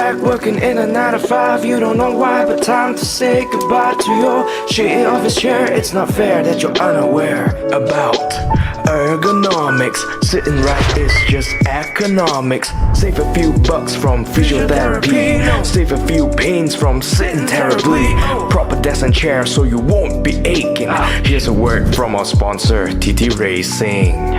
back, working in a 9 to 5. You don't know why, but time to say goodbye to your shitty office chair. It's not fair that you're unaware about ergonomics. Sitting right is just economics. Save a few bucks from physiotherapy. Save a few pains from sitting terribly. Proper desk and chair so you won't be aching. Here's a word from our sponsor, TTRacing.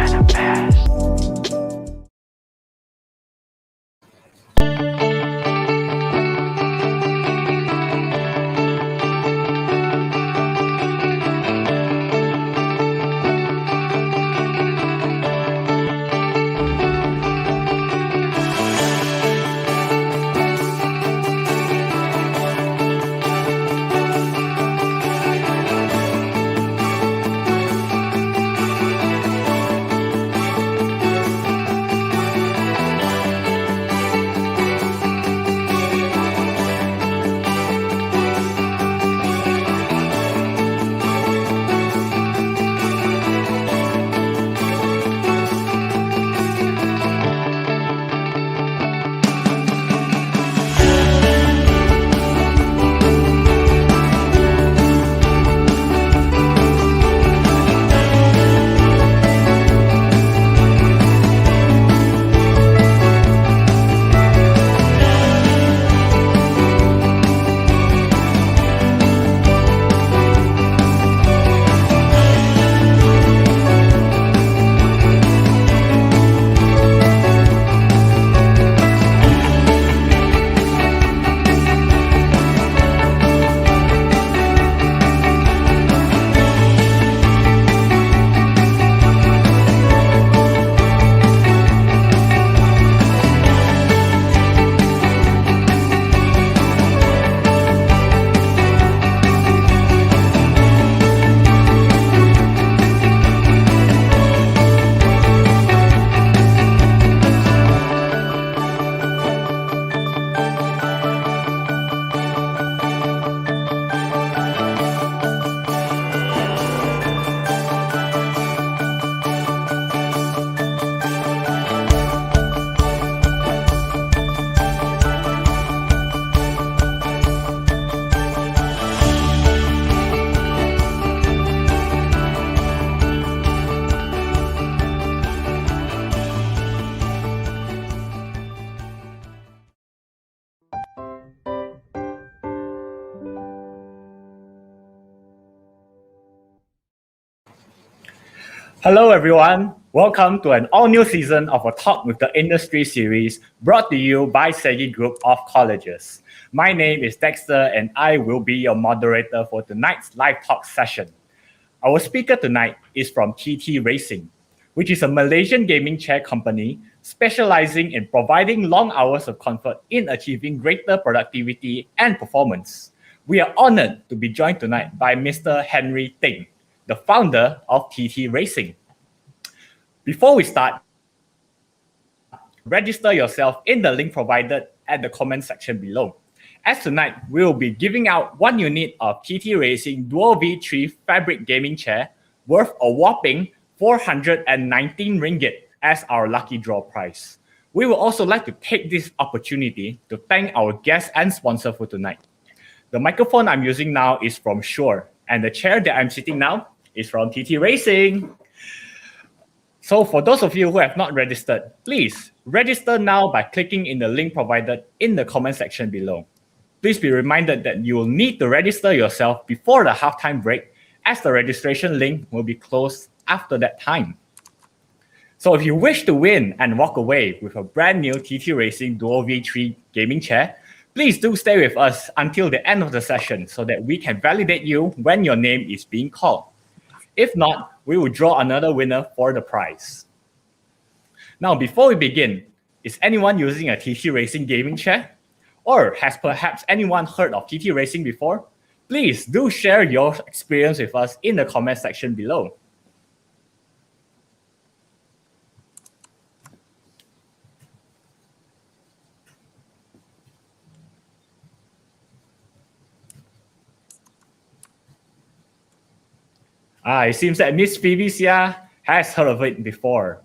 Hello everyone, welcome to an all-new season of a Talk with the Industry series brought to you by SEGI Group of Colleges. My name is Dexter and I will be your moderator for tonight's live talk session. Our speaker tonight is from TTRacing, which is a Malaysian gaming chair company specializing in providing long hours of comfort in achieving greater productivity and performance. We are honored to be joined tonight by Mr. Henry Ting, the founder of TTRacing. Before we start, register yourself in the link provided at the comment section below. As tonight, we will be giving out one unit of TTRacing Dual V3 fabric gaming chair worth a whopping 419 ringgit as our lucky draw prize. We would also like to take this opportunity to thank our guest and sponsor for tonight. The microphone I'm using now is from Shure, and the chair that I'm sitting now is from TTRacing. So for those of you who have not registered, please register now by clicking in the link provided in the comment section below. Please be reminded that you will need to register yourself before the halftime break, as the registration link will be closed after that time. So if you wish to win and walk away with a brand new TTRacing Dual V3 gaming chair, please do stay with us until the end of the session so that we can validate you when your name is being called. If not, we will draw another winner for the prize. Now, before we begin, is anyone using a TTRacing gaming chair? Or has perhaps anyone heard of TTRacing before? Please do share your experience with us in the comment section below. It seems that Miss Phoebe Sia has heard of it before.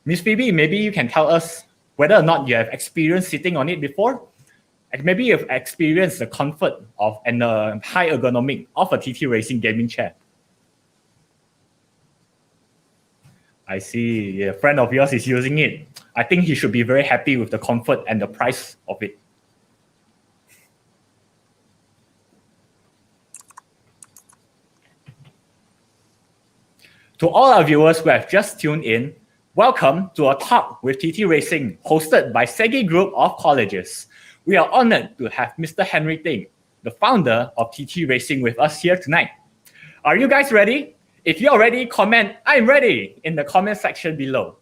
Miss Phoebe, maybe you can tell us whether or not you have experience sitting on it before? Like maybe you've experienced the comfort of and the high ergonomic of a TTRacing gaming chair. I see a friend of yours is using it. I think he should be very happy with the comfort and the price of it. To all our viewers who have just tuned in, welcome to a talk with TTRacing hosted by Segi Group of Colleges. We are honored to have Mr. Henry Ting, the founder of TTRacing, with us here tonight. Are you guys ready? If you're ready, comment "I'm ready" in the comment section below.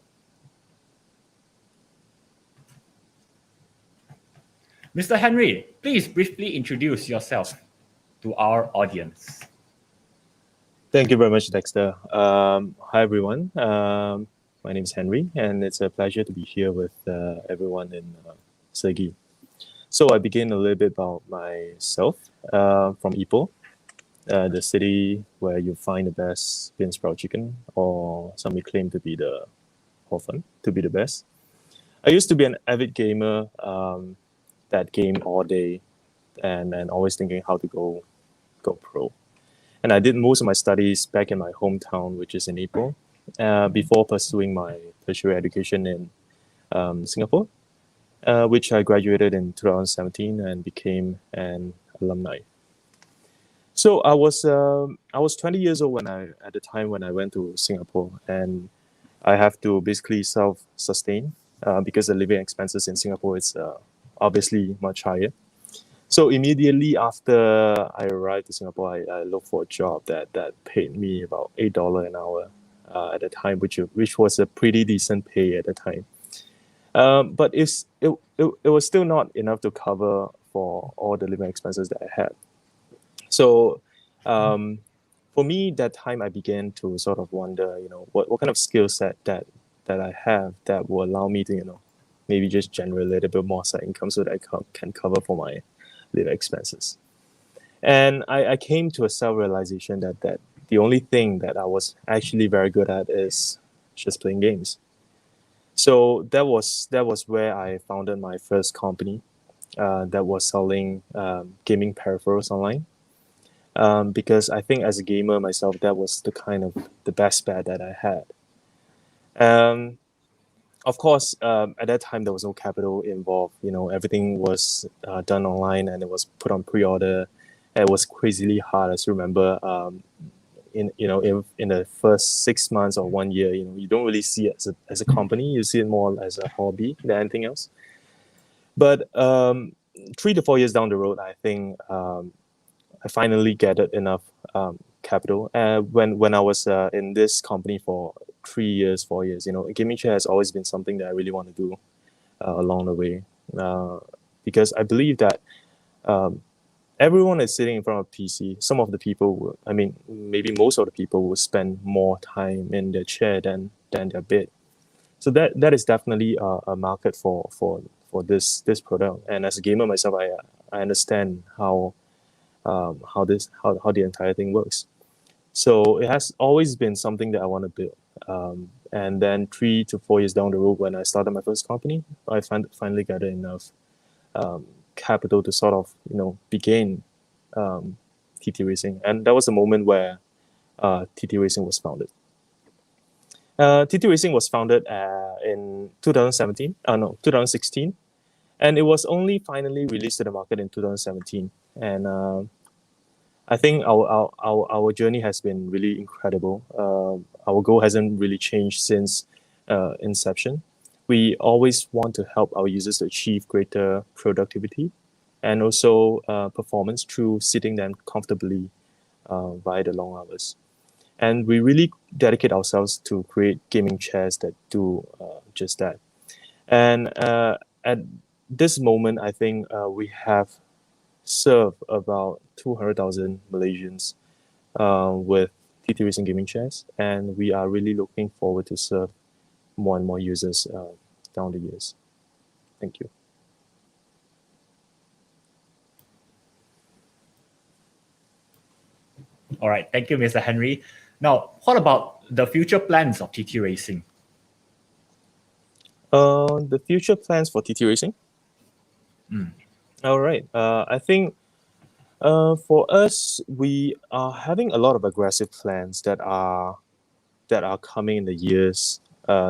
Mr. Henry, please briefly introduce yourself to our audience. Thank you very much, Dexter. Hi, everyone. My name is Henry, and it's a pleasure to be here with everyone in Segi. So I begin a little bit about myself from Ipoh, the city where you find the best bean sprout chicken, or some may claim to be the Hor-Fun, to be the best. I used to be an avid gamer that game all day and always thinking how to go pro. And I did most of my studies back in my hometown, which is in Ipoh, before pursuing my tertiary education in Singapore, which I graduated in 2017 and became an alumni. So I was 20 years old at the time when I went to Singapore, and I have to basically self-sustain because the living expenses in Singapore is obviously much higher. So immediately after I arrived to Singapore, I looked for a job that paid me about $8 an hour at the time, which was a pretty decent pay at the time. But it was still not enough to cover for all the living expenses that I had. So for me, that time I began to sort of wonder, what kind of skill set that I have that will allow me to, maybe just generate a little bit more side income so that I can cover for my living expenses. And I came to a self-realization that the only thing that I was actually very good at is just playing games. So that was where I founded my first company that was selling gaming peripherals online. Because I think as a gamer myself, that was the best bet that I had. Of course, at that time there was no capital involved. Everything was done online and it was put on pre-order. It was crazily hard. I still remember, in the first 6 months or 1 year, you don't really see it as a company. You see it more as a hobby than anything else. But 3 to 4 years down the road, I think I finally gathered enough capital. When I was in this company for 3 years, 4 years, a gaming chair has always been something that I really want to do along the way, because I believe that everyone is sitting in front of a PC. Some of the people maybe most of the people will spend more time in their chair than their bed. So that is definitely a market for this product. And as a gamer myself, I understand how the entire thing works. So it has always been something that I want to build. And then 3 to 4 years down the road, when I started my first company, I finally gathered enough capital to sort of begin TTRacing, and that was the moment where TTRacing was founded. TTRacing was founded in 2016, and it was only finally released to the market in 2017. And I think our journey has been really incredible. Our goal hasn't really changed since inception. We always want to help our users to achieve greater productivity and also performance through sitting them comfortably via the long hours. And we really dedicate ourselves to create gaming chairs that do just that. And at this moment, I think we have served about 200,000 Malaysians with TTRacing gaming chairs, and we are really looking forward to serve more and more users down the years. Thank you. All right, thank you, Mr. Henry. Now, what about the future plans of TTRacing? The future plans for TTRacing? All right. I think for us, we are having a lot of aggressive plans that are coming in the years,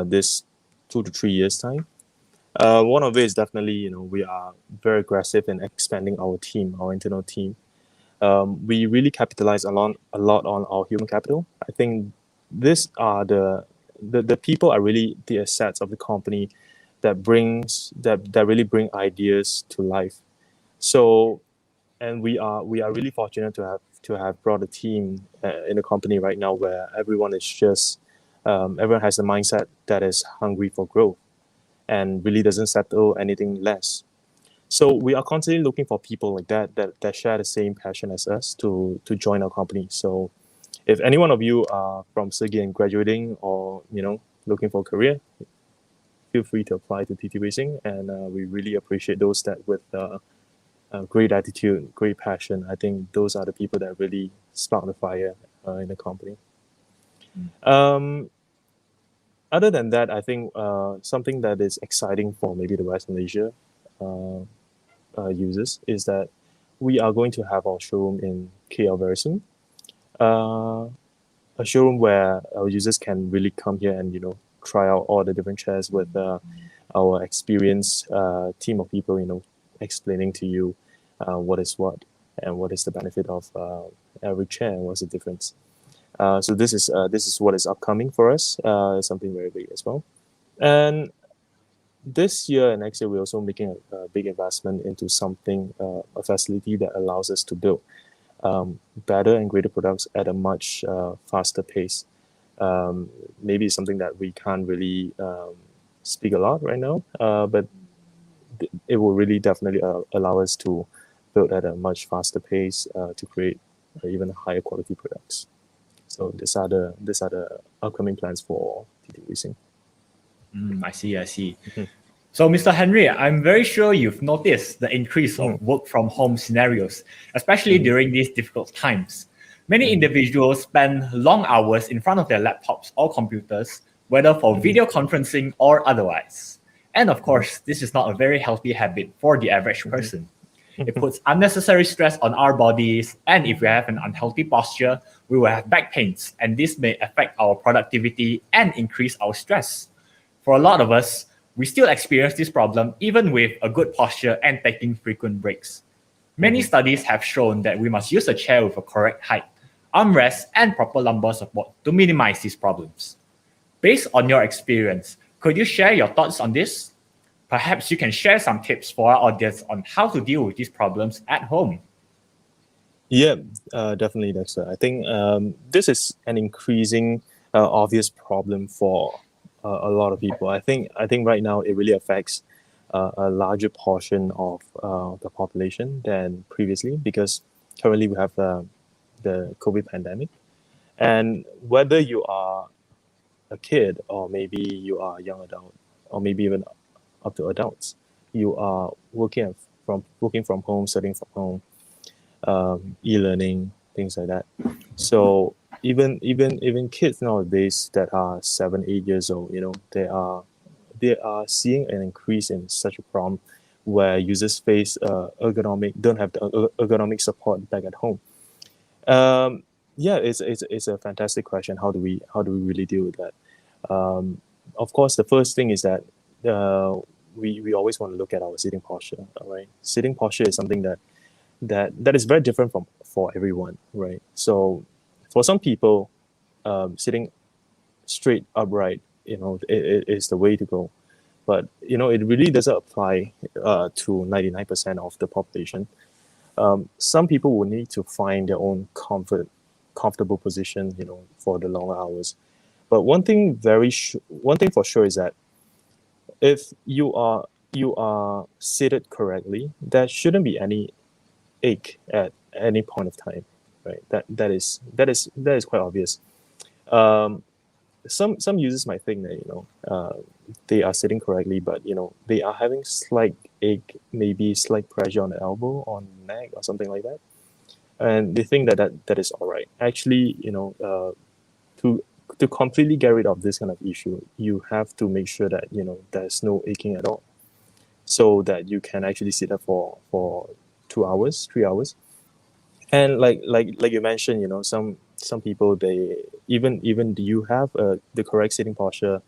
this 2 to 3 years time. One of it is definitely, we are very aggressive in expanding our team, our internal team. We really capitalize a lot on our human capital. I think these are the people are really the assets of the company that really bring ideas to life. So, and we are really fortunate to have brought a team in the company right now where everyone is just everyone has a mindset that is hungry for growth and really doesn't settle anything less. So we are constantly looking for people like that share the same passion as us to join our company. So if any one of you are from Sergi and graduating or looking for a career, feel free to apply to TTRacing, and we really appreciate those that with great attitude, great passion. I think those are the people that really spark the fire in the company. Um, Other than that, I think something that is exciting for maybe the West Malaysia uh, users is that we are going to have our showroom in KL very soon. Uh, a showroom where our users can really come here and try out all the different chairs with our experienced team of people, explaining to you what is what and what is the benefit of every chair and what's the difference. So this is what is upcoming for us. Something very big as well. And this year and next year, we're also making a big investment into something, a facility that allows us to build better and greater products at a much faster pace. Maybe it's something that we can't really speak a lot right now, but it will really definitely allow us to build at a much faster pace to create even higher quality products. So these are the upcoming plans for TT Racing. I see, I see. Mhm. So, Mr. Henry, I'm very sure you've noticed the increase of Mhm. work from home scenarios, especially Mhm. during these difficult times. Many Mhm. individuals spend long hours in front of their laptops or computers, whether for Mhm. video conferencing or otherwise. And of Mhm. course, this is not a very healthy habit for the average Mhm. person. It puts unnecessary stress on our bodies, and if we have an unhealthy posture, we will have back pains, and this may affect our productivity and increase our stress. For a lot of us, we still experience this problem even with a good posture and taking frequent breaks. Many Mhm. studies have shown that we must use a chair with a correct height, armrest, and proper lumbar support to minimize these problems. Based on your experience, could you share your thoughts on this? Perhaps you can share some tips for our audience on how to deal with these problems at home. Yeah, definitely, Dexter. I think this is an increasing obvious problem for a lot of people. I think right now it really affects a larger portion of the population than previously because currently we have the COVID pandemic, and whether you are a kid or maybe you are a young adult or maybe even up to adults, you are working from home, studying from home, e-learning, things like that. So even kids nowadays that are 7 8 years old, they are seeing an increase in such a problem where users face ergonomic don't have the ergonomic support back at home. Yeah, it's a fantastic question. How do we really deal with that? Of course, the first thing is that uh, we always want to look at our sitting posture. All right, sitting posture is something that is very different from for everyone, right? So for some people, sitting straight upright, it is the way to go. But it really doesn't apply to 99% of the population. Some people will need to find their own comfortable position, for the longer hours. But one thing for sure is that if you are seated correctly, there shouldn't be any ache at any point of time, right? That is quite obvious. Um, some users might think that they are sitting correctly, but they are having slight ache, maybe slight pressure on the elbow, on the neck, or something like that, and they think that is all right. Actually, to to completely get rid of this kind of issue, you have to make sure that there's no aching at all. so that you can actually sit up for 2 hours, 3 hours. And like you mentioned, some people, they even you have the correct sitting posture,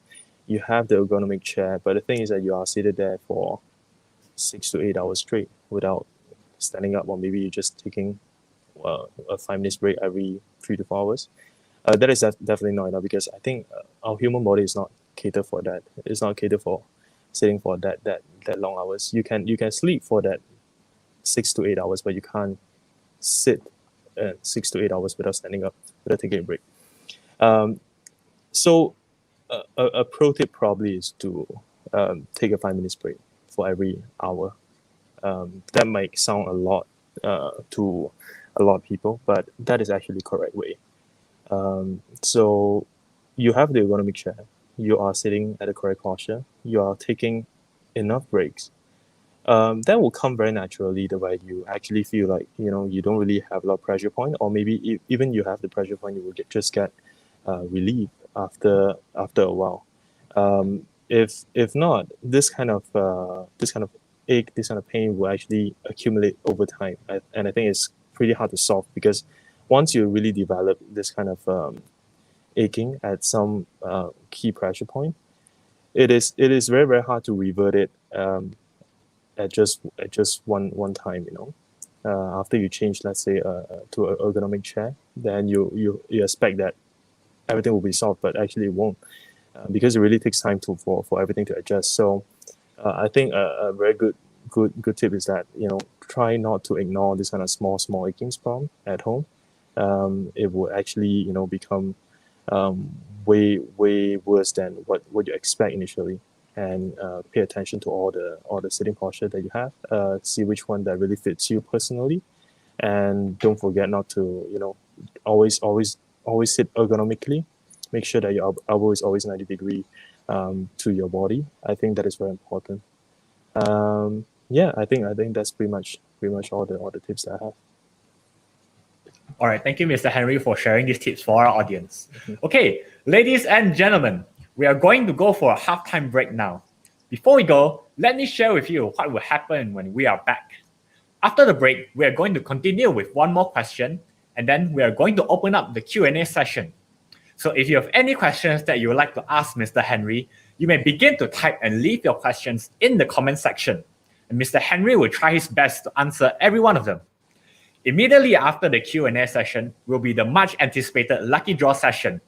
you have the ergonomic chair, but the thing is that you are seated there for 6 to 8 hours straight without standing up, or maybe you're just taking a 5 minutes break every 3 to 4 hours. That is definitely not enough, because I think our human body is not catered for that. It's not catered for sitting for that long hours. You can sleep for that 6 to 8 hours, but you can't sit 6 to 8 hours without standing up, without taking a break. So a pro tip probably is to take a 5 minutes break for every hour. That might sound a lot to a lot of people, but that is actually the correct way. So you have the ergonomic chair, you are sitting at the correct posture, you are taking enough breaks. That will come very naturally the way you actually feel like you don't really have a lot of pressure point, or maybe even you have the pressure point, you will just get relief after a while. If not, this kind of ache, this kind of pain will actually accumulate over time, and I think it's pretty hard to solve, because once you really develop this kind of aching at some key pressure point, it is very, very hard to revert it at just one time. After you change, let's say, to an ergonomic chair, then you expect that everything will be solved, but actually it won't, because it really takes time for everything to adjust. So I think a very good tip is that try not to ignore this kind of small aching problem at home. It will actually become way worse than what you expect initially. And pay attention to all the sitting posture that you have. See which one that really fits you personally, and don't forget not to always sit ergonomically. Make sure that your elbow is always 90 degree to your body. I think that is very important. I think that's pretty much all the tips that I have. All right, thank you, Mr. Henry, for sharing these tips for our audience. Okay, ladies and gentlemen, we are going to go for a halftime break now. Before we go, let me share with you what will happen when we are back. After the break, we are going to continue with one more question, and then we are going to open up the Q&A session. So if you have any questions that you would like to ask Mr. Henry, you may begin to type and leave your questions in the comment section, and Mr. Henry will try his best to answer every one of them. Immediately after the Q&A session will be the much anticipated lucky draw session.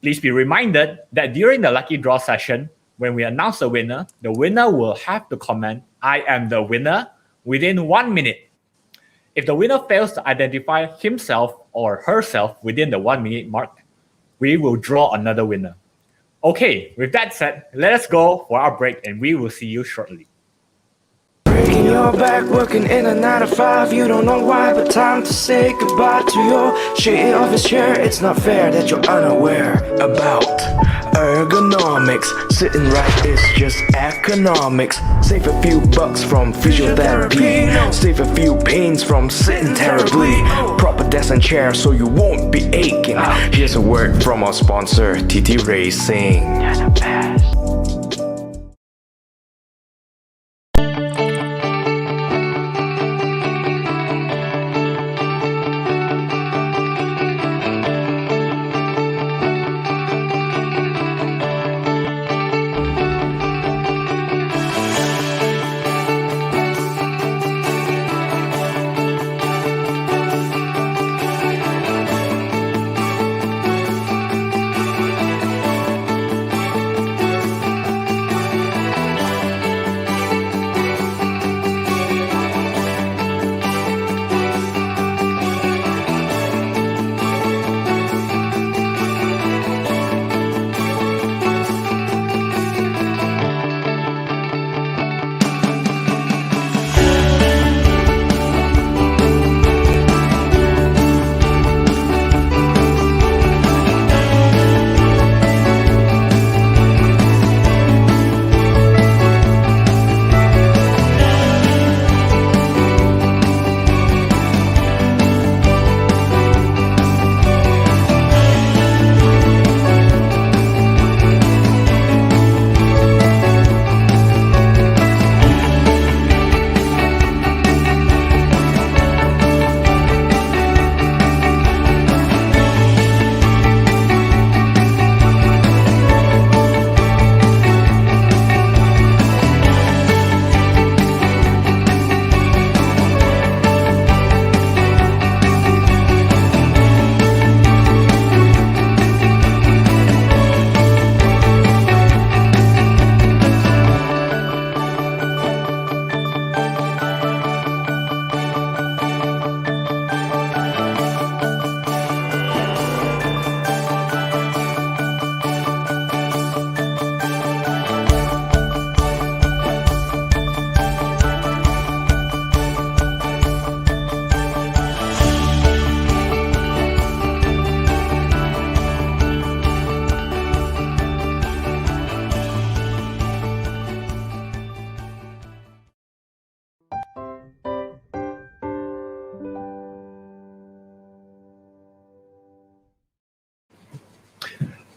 Please be reminded that during the lucky draw session, when we announce the winner will have to comment, "I am the winner," within 1 minute. If the winner fails to identify himself or herself within the 1 minute mark, we will draw another winner. Okay, with that said, let us go for our break, and we will see you shortly. Breaking your back, working in a 9 to 5. You don't know why, but time to say goodbye to your shitty office chair. It's not fair that you're unaware about ergonomics. Sitting right is just economics. Save a few bucks from physiotherapy. Save a few pains from sitting terribly. Proper desk and chair so you won't be aching. Here's a word from our sponsor, TTRacing.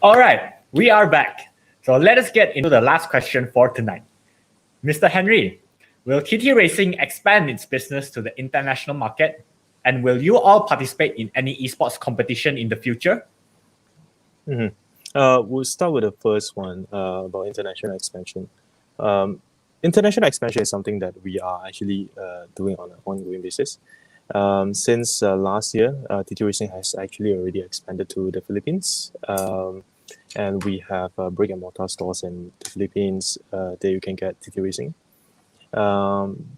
All right, we are back. So let us get into the last question for tonight. Mr. Henry, will TTRacing expand its business to the international market? And will you all participate in any esports competition in the future? We'll start with the first one about international expansion. International expansion is something that we are actually doing on an ongoing basis. Since last year, TTRacing has actually already expanded to the Philippines. And we have brick and mortar stores in the Philippines that you can get TTRacing.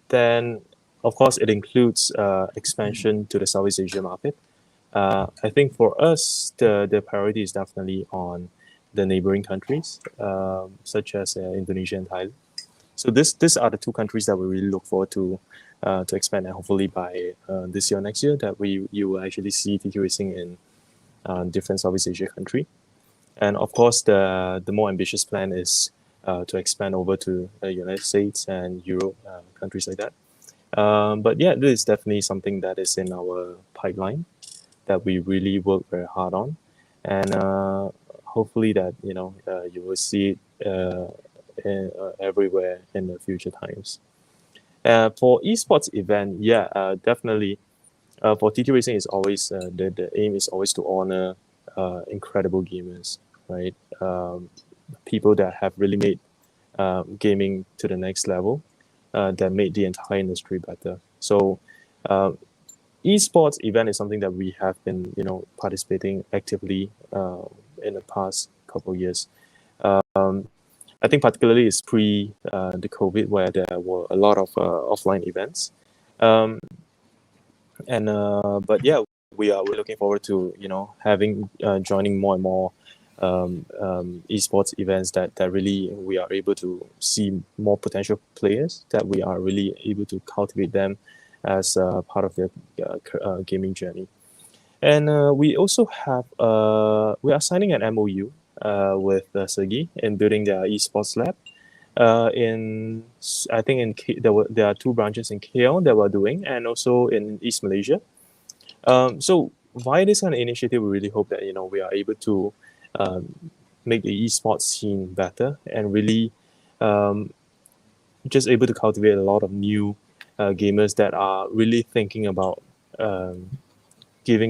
Then, of course, it includes expansion to the Southeast Asia market. I think for us, the priority is definitely on the neighboring countries, such as Indonesia and Thailand. So these are the two countries that we really look forward to expand, and hopefully by this year or next year that you will actually see TTRacing in different Southeast Asia country. And of course, the more ambitious plan is to expand over to the United States and Europe, countries like that. But yeah, this is definitely something that is in our pipeline that we really work very hard on, and hopefully that you will see it everywhere in the future times. For esports event, definitely. For TTRacing is always the aim is always to honor incredible gamers, right? People that have really made gaming to the next level, that made the entire industry better. So esports event is something that we have been participating actively in the past couple of years. I think particularly it's pre the COVID, where there were a lot of offline events. But yeah, we're looking forward to having joining more and more esports events that really we are able to see more potential players, that we are really able to cultivate them as part of their gaming journey. And we also have we are signing an MOU with Sergi in building their esports lab. I think there are two branches in KL that we're doing, and also in East Malaysia. So via this kind of initiative, we really hope that we are able to make the esports scene better, and really just able to cultivate a lot of new gamers that are really thinking about giving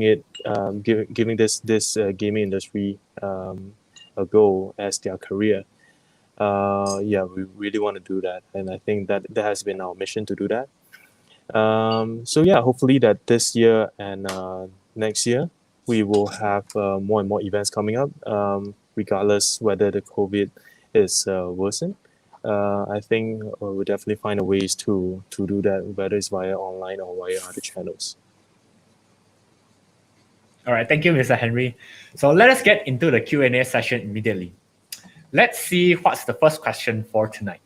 this gaming industry a go as their career. We really want to do that, and I think that has been our mission to do that. So yeah, hopefully that this year and next year we will have more and more events coming up, regardless whether the COVID is worsened. I think we'll definitely find a ways to do that, whether it's via online or via other channels. All right, thank you, Mr. Henry. So let us get into the Q&A session immediately. Let's see what's the first question for tonight.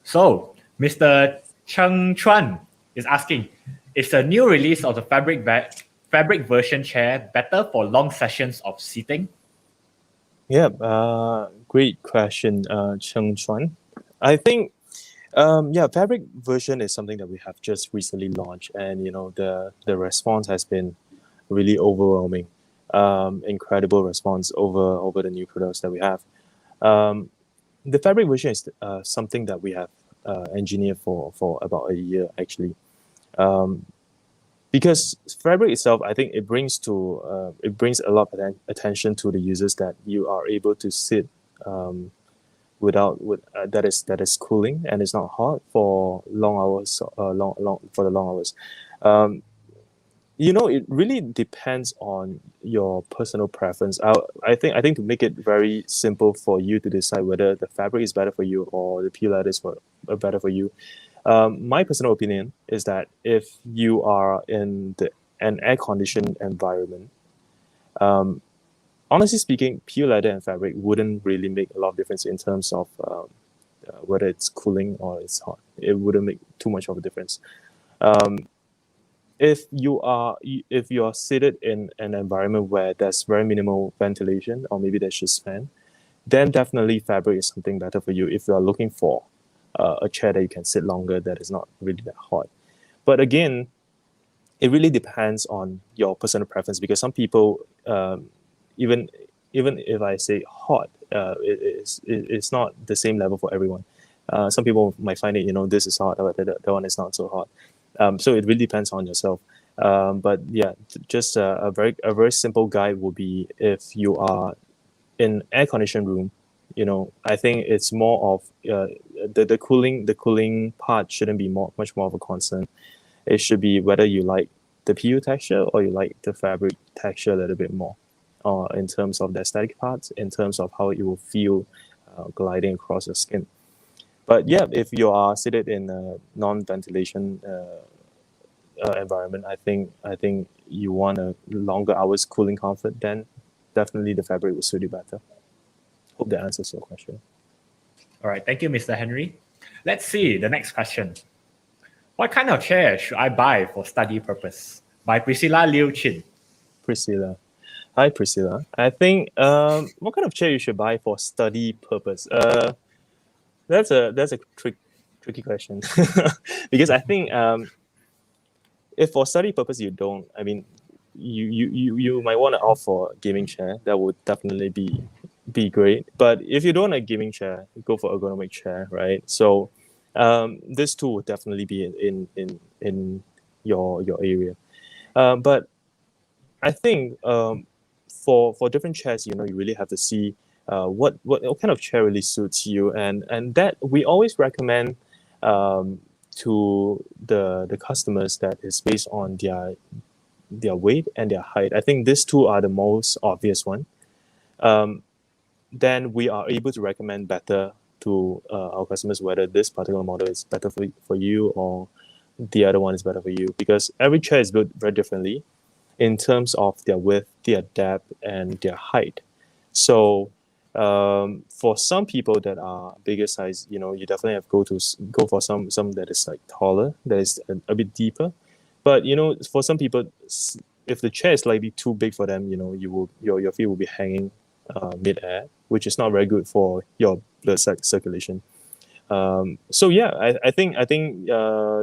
So, Mr. Cheng Chuan is asking, is the new release of the fabric version chair better for long sessions of seating? Yeah, great question, Cheng Chuan. I think fabric version is something that we have just recently launched, and the response has been really overwhelming. Incredible response over the new products that we have. The fabric version is something that we have engineered for about a year actually. Because fabric itself, I think it brings a lot of attention to the users, that you are able to sit that is cooling and it's not hot for long hours. It really depends on your personal preference. I think to make it very simple for you to decide whether the fabric is better for you or the peel leather is better for you. My personal opinion is that if you are in an air-conditioned environment, honestly speaking, peel leather and fabric wouldn't really make a lot of difference in terms of whether it's cooling or it's hot. It wouldn't make too much of a difference. If you are seated in an environment where there's very minimal ventilation, or maybe there's just fan, then definitely fabric is something better for you if you are looking for a chair that you can sit longer, that is not really that hot. But again, it really depends on your personal preference, because some people, even if I say hot, it's not the same level for everyone. Some people might find it, this is hot, but the one is not so hot. So it really depends on yourself. But yeah, just a very simple guide would be, if you are in air conditioned room, I think it's more of the cooling part shouldn't be much more of a concern. It should be whether you like the PU texture or you like the fabric texture a little bit more, in terms of the aesthetic parts, in terms of how it will feel gliding across your skin. But yeah, if you are seated in a non-ventilation environment, I think you want a longer hours cooling comfort, then definitely the fabric will suit you better. Hope that answers your question. All right, thank you, Mr. Henry. Let's see the next question. What kind of chair should I buy for study purpose? By Priscilla Liu Chin. Priscilla. Hi, Priscilla. I think what kind of chair you should buy for study purpose? That's a tricky question, because I think if for study purpose you don't, I mean, you might want to opt for a gaming chair. That would definitely be great. But if you don't want a gaming chair, go for ergonomic chair, right? So this tool would definitely be in your area. But I think for different chairs, you really have to see what kind of chair really suits you, and that we always recommend to the customers, that is based on their weight and their height. I think these two are the most obvious one. Then we are able to recommend better to our customers whether this particular model is better for you, or the other one is better for you, because every chair is built very differently in terms of their width, their depth, and their height. So for some people that are bigger size, you definitely have to go for some that is like taller, that is a bit deeper. But for some people, if the chair is slightly too big for them, your feet will be hanging mid-air, which is not very good for your blood circulation. So yeah, I think to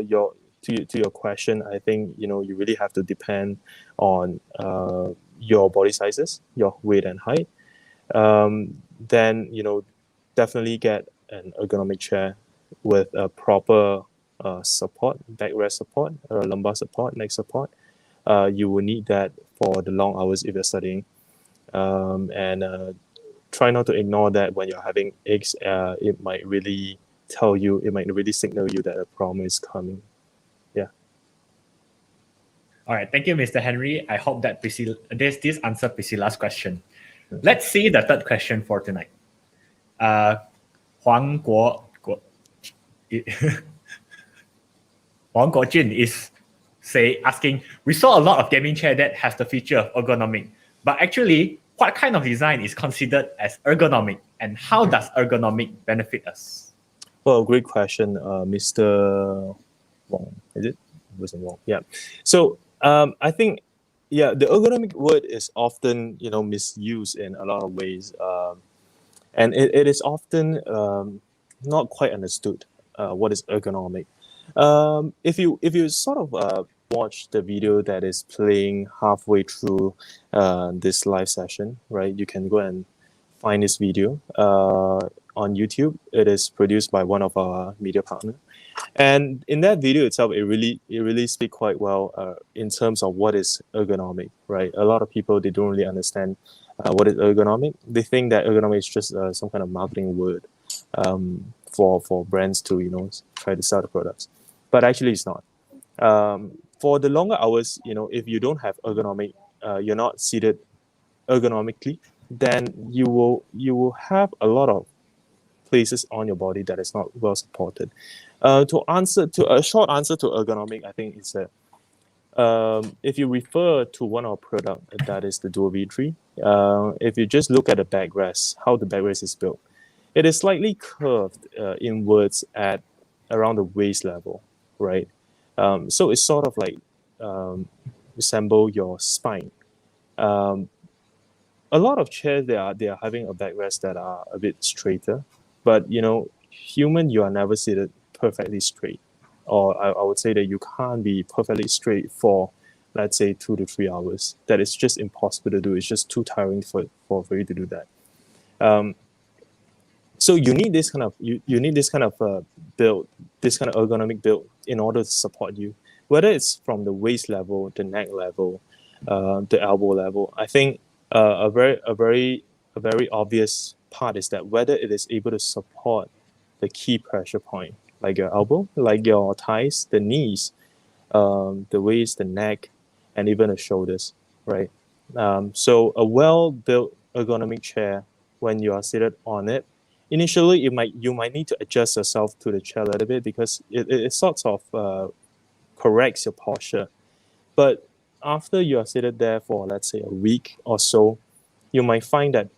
your question, I think you really have to depend on your body sizes, your weight and height. Then definitely get an ergonomic chair with a proper support, backrest support, lumbar support, neck support. You will need that for the long hours if you're studying. And try not to ignore that when you're having aches. It might really signal you that a problem is coming. Yeah. All right, thank you, Mr. Henry. I hope that this answered Priscilla's question. Let's see the third question for tonight. Huang Guojun is asking, we saw a lot of gaming chair that has the feature of ergonomic, but actually, what kind of design is considered as ergonomic, and how does ergonomic benefit us? Well, great question, Mr. Wong. Is it? Wasn't Wong. Yeah. So I think, yeah, the ergonomic word is often misused in a lot of ways, and it is often not quite understood what is ergonomic. If you sort of watch the video that is playing halfway through this live session, right? You can go and find this video on YouTube. It is produced by one of our media partners. And in that video itself, it really speaks quite well in terms of what is ergonomic, right? A lot of people, they don't really understand what is ergonomic. They think that ergonomic is just some kind of marketing word for brands to try to sell the products, but actually it's not. For the longer hours, if you don't have ergonomic, you're not seated ergonomically, then you will have a lot of places on your body that is not well supported. To a short answer to ergonomic, I think is that if you refer to one of our product, that is the Duo V3, if you just look at the backrest, how the backrest is built, it is slightly curved inwards at around the waist level, right? So it's sort of like resemble your spine. A lot of chairs, they are having a backrest that are a bit straighter, but human, you are never seated perfectly straight, or I would say that you can't be perfectly straight for let's say 2 to 3 hours. That is just impossible to do. It's just too tiring for you to do that. So you need this kind of you need this kind of build, this kind of ergonomic build in order to support you, whether it's from the waist level, the neck level, the elbow level. I think a very obvious part is that whether it is able to support the key pressure point, like your elbow, like your thighs, the knees, the waist, the neck, and even the shoulders, right? So a well-built ergonomic chair, when you are seated on it, initially you might need to adjust yourself to the chair a little bit because it sort of corrects your posture. But after you are seated there for, let's say, a week or so, you might find that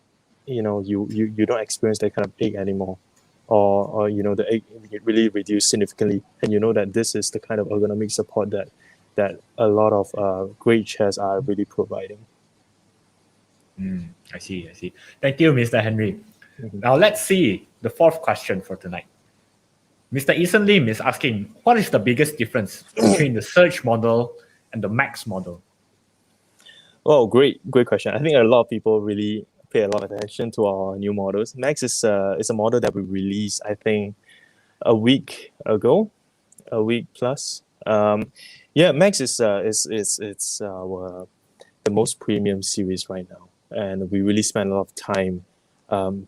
you don't experience that kind of ache anymore, or the ache really reduced significantly, and you know that this is the kind of ergonomic support that a lot of great chairs are really providing. I see. Thank you, Mr. Henry. Now let's see the fourth question for tonight. Mr. Ethan Lim is asking, what is the biggest difference between the Surge model and the Max model? Oh, great question. I think a lot of people really pay a lot of attention to our new models. Max is a model that we released, I think, a week ago, a week plus. Max is it's our the most premium series right now, and we really spend a lot of time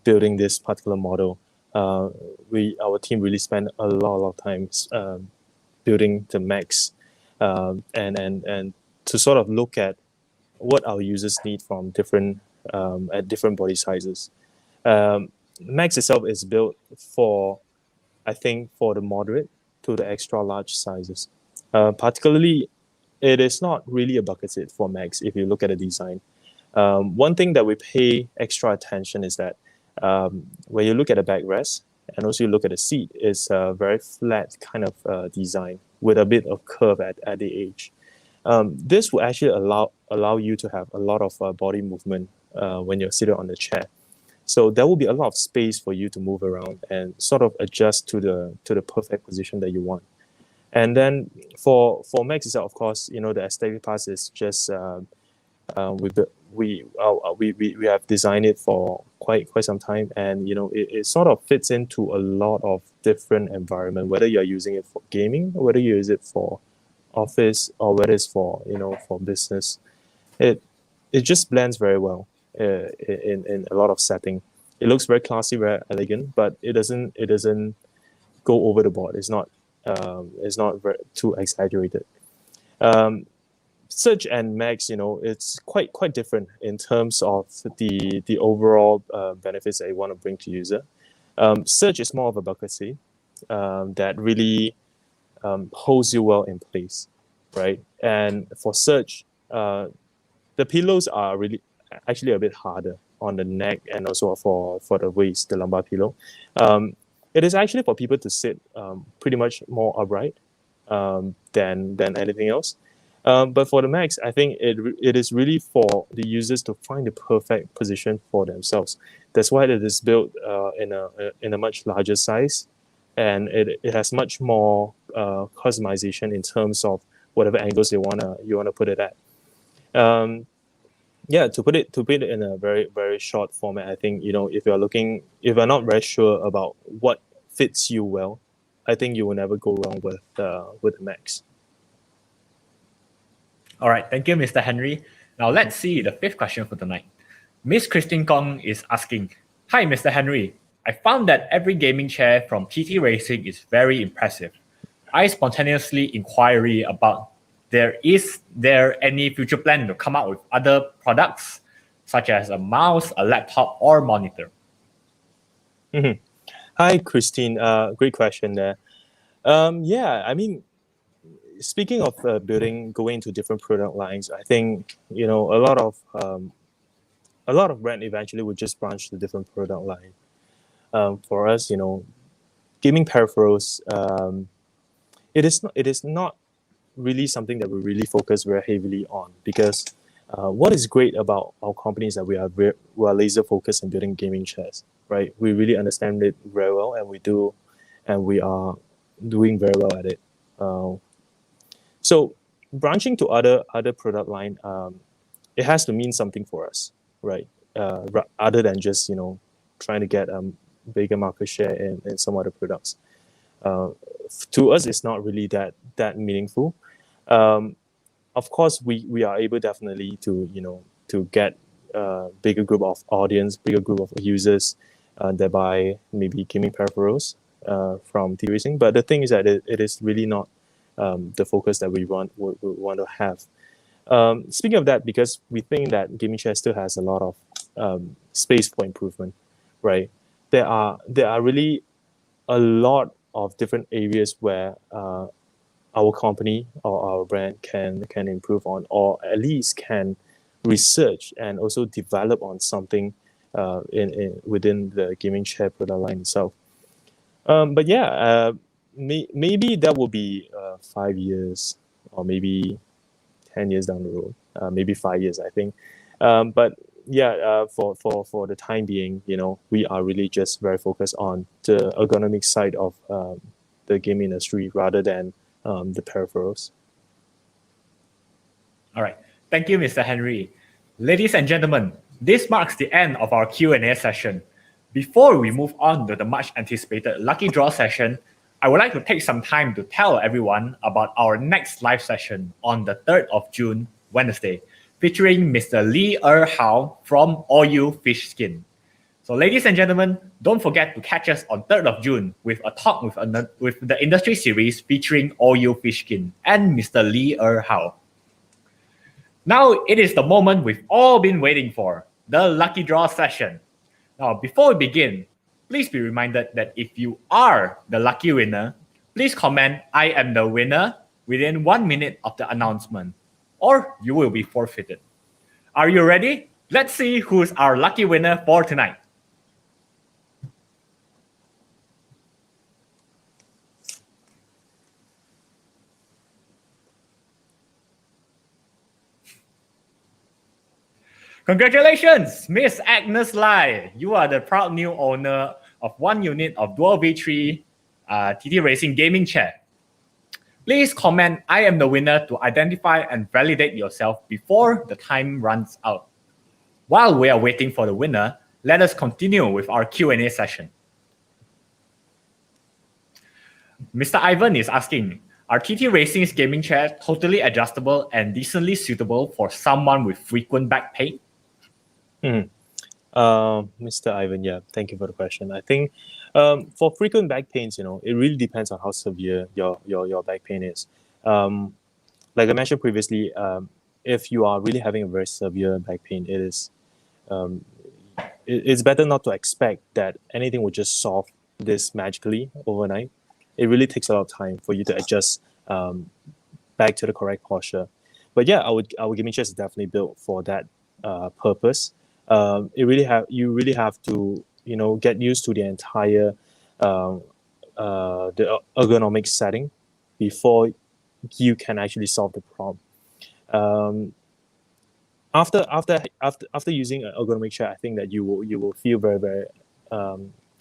building this particular model. Our team really spent a lot of time building the Max, and to sort of look at what our users need from different at different body sizes. Max itself is built for, I think, for the moderate to the extra large sizes. Particularly, it is not really a bucket seat for Max if you look at the design. One thing that we pay extra attention is that when you look at the backrest and also you look at the seat, it's a very flat kind of design with a bit of curve at the edge. This will actually allow you to have a lot of body movement when you're seated on the chair. So there will be a lot of space for you to move around and sort of adjust to the perfect position that you want. And then for Max itself, of course, the aesthetic part is just we have designed it for quite some time, and it sort of fits into a lot of different environment, whether you're using it for gaming, or whether you use it for office, or whether it's for for business. It just blends very well in a lot of setting. It looks very classy, very elegant, but it doesn't go over the board. It's not very, too exaggerated. Surge and Max, it's quite different in terms of the overall benefits that you want to bring to user. Surge is more of a bucket seat that really holds you well in place, right? And for Surge, the pillows are really actually a bit harder on the neck and also for the waist, the lumbar pillow. It is actually for people to sit pretty much more upright than anything else. But for the Max, I think it is really for the users to find the perfect position for themselves. That's why it is built in a much larger size, and it has much more customization in terms of whatever angles you wanna put it at. To put it in a very, very short format, I think if you're not very sure about what fits you well, I think you will never go wrong with the Max. All right, thank you, Mr. Henry. Now let's see the fifth question for tonight. Miss Christine Kong is asking, hi, Mr. Henry. I found that every gaming chair from TTRacing is very impressive. I spontaneously inquiry about is there any future plan to come out with other products, such as a mouse, a laptop, or monitor? Mm-hmm. Hi, Christine. Great question there. I mean, speaking of going into different product lines, I think a lot of brand eventually would just branch to different product line. For us, gaming peripherals, it is not really something that we really focus very heavily on, because what is great about our company is that we are laser focused on building gaming chairs, right? We really understand it very well, and we are doing very well at it. So branching to other product line, it has to mean something for us, right? Other than just trying to get bigger market share in some other products. To us, it's not really that meaningful. Of course, we are able definitely to get bigger group of audience, bigger group of users, thereby maybe gaming peripherals from TTRacing. But the thing is that it is really not the focus that we want to have. Speaking of that, because we think that gaming chair still has a lot of space for improvement, right? There are really a lot of different areas where our company or our brand can improve on, or at least can research and also develop on something within the gaming chair product line itself. But yeah, maybe that will be 5 years or maybe 10 years down the road, maybe 5 years, I think. But yeah, for the time being, we are really just very focused on the ergonomic side of the game industry rather than the peripherals. All right. Thank you, Mr. Henry. Ladies and gentlemen, this marks the end of our Q&A session. Before we move on to the much anticipated lucky draw session, I would like to take some time to tell everyone about our next live session on the 3rd of June, Wednesday, featuring Mr. Lee Hao from All You Fish Skin. So ladies and gentlemen, don't forget to catch us on 3rd of June with a talk with the industry series featuring All You Fish Skin and Mr. Lee Hao. Now it is the moment we've all been waiting for, the lucky draw session. Now, before we begin, please be reminded that if you are the lucky winner, please comment "I am the winner" within 1 minute of the announcement, or you will be forfeited. Are you ready? Let's see who's our lucky winner for tonight. Congratulations, Miss Agnes Lai. You are the proud new owner of 1 unit of Dual V3 TTRacing gaming chair. Please comment "I am the winner" to identify and validate yourself before the time runs out. While we are waiting for the winner, let us continue with our Q&A session. Mr. Ivan is asking, are TTRacing's gaming chair totally adjustable and decently suitable for someone with frequent back pain? Mr. Ivan, yeah, thank you for the question. I think for frequent back pains, it really depends on how severe your back pain is. Like I mentioned previously, if you are really having a very severe back pain, it's better not to expect that anything will just solve this magically overnight. It really takes a lot of time for you to adjust back to the correct posture. But yeah, our gaming chair is definitely built for that purpose. You really have to get used to the entire the ergonomic setting before you can actually solve the problem. After using an ergonomic chair, I think that you will feel very, very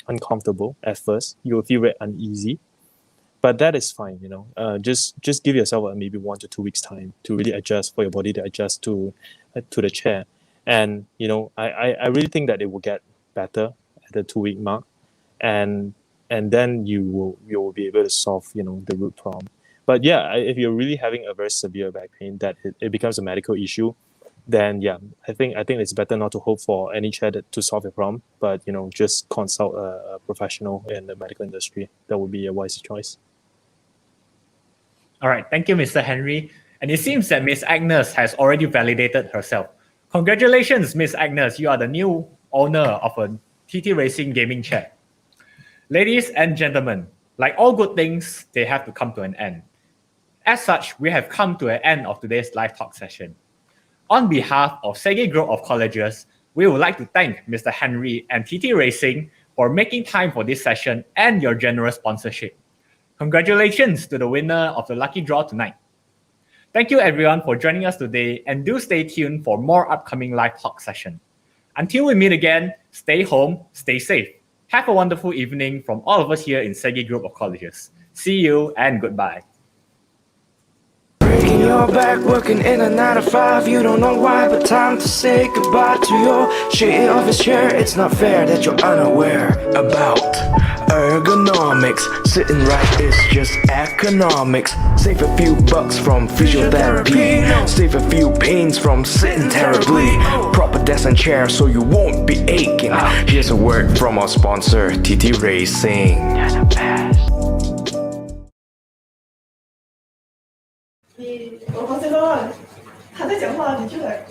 uncomfortable at first. You will feel very uneasy, but that is fine. Just give yourself maybe 1 to 2 weeks time to really adjust, for your body to adjust to the chair. And I really think that it will get better at the 2-week mark, and then you will be able to solve the root problem. But yeah, if you're really having a very severe back pain that it becomes a medical issue, then yeah, I think it's better not to hope for any chair to solve your problem, but just consult a professional in the medical industry. That would be a wise choice. All right, thank you, Mr. Henry. And it seems that Miss Agnes has already validated herself. Congratulations, Miss Agnes. You are the new owner of a TTRacing gaming chair. Ladies and gentlemen, like all good things, they have to come to an end. As such, we have come to an end of today's live talk session. On behalf of Segi Group of Colleges, we would like to thank Mr. Henry and TTRacing for making time for this session and your generous sponsorship. Congratulations to the winner of the lucky draw tonight. Thank you everyone for joining us today, and do stay tuned for more upcoming live talk session. Until we meet again, stay home, stay safe. Have a wonderful evening from all of us here in Segi Group of Colleges. See you and goodbye. Breaking your back, working in a 9 to 5. You don't know why, but time to say goodbye to your shitty office chair. It's not fair that you're unaware about ergonomics. Sitting right is just economics. Save a few bucks from physiotherapy. Save a few pains from sitting terribly. Proper desk and chair so you won't be aching. Here's a word from our sponsor, TTRacing. They're the best. 我发现到他在讲话，你就来